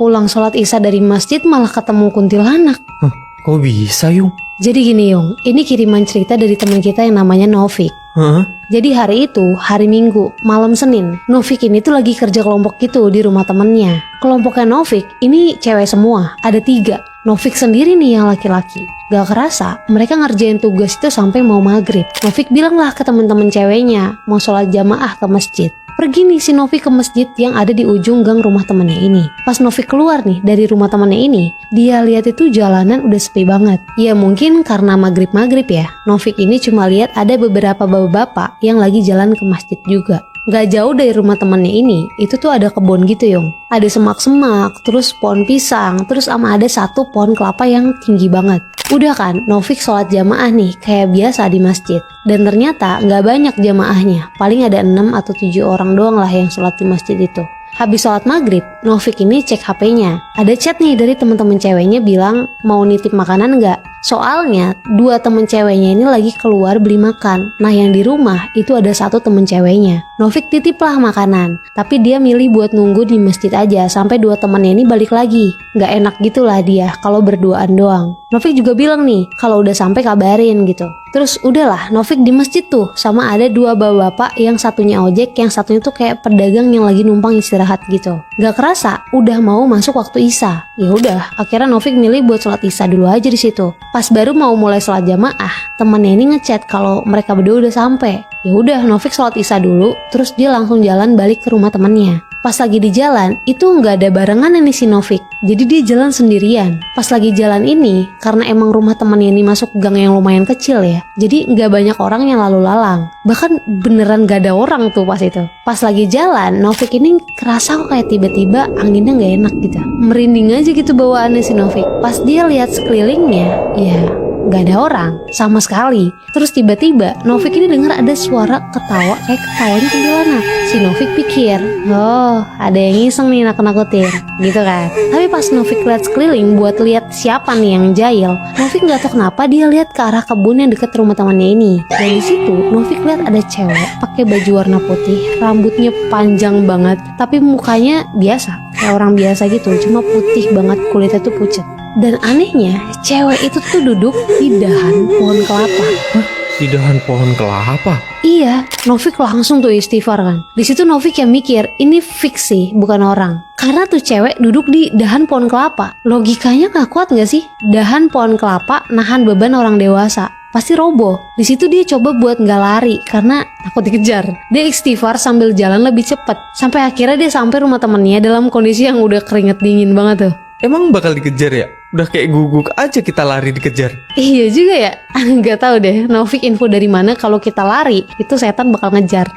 pulang sholat isya dari masjid malah ketemu kuntilanak. Hah, kok bisa Yung? Jadi gini Yung, ini kiriman cerita dari teman kita yang namanya Novik. Hah? Jadi hari itu, hari Minggu, malam Senin, Novik ini tuh lagi kerja kelompok gitu di rumah temennya. Kelompoknya Novik ini cewek semua, ada 3. Novik sendiri nih yang laki-laki. Gak kerasa, mereka ngerjain tugas itu sampai mau maghrib. Novik bilang lah ke temen-temen ceweknya, mau sholat jamaah ke masjid. Pergi nih si Novik ke masjid yang ada di ujung gang rumah temennya ini. Pas Novik keluar nih dari rumah temennya ini, dia lihat itu jalanan udah sepi banget. Ya mungkin karena maghrib-maghrib ya. Novik ini cuma lihat ada beberapa bapak-bapak yang lagi jalan ke masjid juga. Gak jauh dari rumah temennya ini, itu tuh ada kebun gitu Yung. Ada semak-semak, terus pohon pisang, terus sama ada satu pohon kelapa yang tinggi banget. Udah kan, Novik sholat jamaah nih, kayak biasa di masjid. Dan ternyata gak banyak jamaahnya, paling ada 6 atau 7 orang doang lah yang sholat di masjid itu. Habis sholat maghrib, Novik ini cek HP-nya. Ada chat nih dari teman-teman ceweknya bilang mau nitip makanan nggak? Soalnya 2 temen ceweknya ini lagi keluar beli makan. Nah yang di rumah itu ada 1 temen ceweknya. Novik titiplah makanan, tapi dia milih buat nunggu di masjid aja sampai 2 temennya ini balik lagi. Nggak enak gitulah dia kalau berduaan doang. Novik juga bilang nih kalau udah sampai kabarin gitu. Terus udahlah, Novik di masjid tuh sama ada 2 bapak-bapak, yang satunya ojek, yang satunya tuh kayak pedagang yang lagi numpang istirahat gitu. Gak kerasa udah mau masuk waktu isya. Ya udah, akhirnya Novik milih buat sholat isya dulu aja di situ. Pas baru mau mulai sholat jamaah, temennya ini ngechat kalau mereka berdua udah sampai. Ya udah, Novik sholat isya dulu, terus dia langsung jalan balik ke rumah temennya. Pas lagi di jalan, itu nggak ada barengan nih si Novik. Jadi dia jalan sendirian. Pas lagi jalan ini, karena emang rumah temannya ini masuk gang yang lumayan kecil ya, jadi nggak banyak orang yang lalu lalang. Bahkan beneran gak ada orang tuh pas itu. Pas lagi jalan, Novik ini kerasa kok kayak tiba-tiba anginnya nggak enak gitu. Merinding aja gitu bawaannya si Novik. Pas dia lihat sekelilingnya, ya gak ada orang sama sekali. Terus tiba-tiba Novik ini dengar ada suara ketawa kayak ketawanya kuntilanak. Si Novik pikir, oh ada yang iseng nih nakut-nakutin gitu kan. Tapi pas Novik lihat sekeliling buat lihat siapa nih yang jahil, Novik nggak tahu kenapa dia lihat ke arah kebun yang deket rumah temannya ini. Dan di situ Novik lihat ada cewek pakai baju warna putih, rambutnya panjang banget, tapi mukanya biasa kayak orang biasa gitu, cuma putih banget, kulitnya tuh pucat. Dan anehnya, cewek itu tuh duduk di dahan pohon kelapa. Hah? Di dahan pohon kelapa? Iya, Novik langsung tuh istighfar kan. Di situ Novik yang mikir, ini fix sih, bukan orang. Karena tuh cewek duduk di dahan pohon kelapa. Logikanya gak kuat gak sih? Dahan pohon kelapa nahan beban orang dewasa. Pasti roboh. Di situ dia coba buat nggak lari karena takut dikejar. Dia istighfar sambil jalan lebih cepat. Sampai akhirnya dia sampai rumah temennya dalam kondisi yang udah keringet dingin banget tuh. Emang bakal dikejar ya? Udah kayak guguk aja kita lari dikejar. Iya juga ya. Gak tahu deh, Novik info dari mana kalau kita lari itu setan bakal ngejar.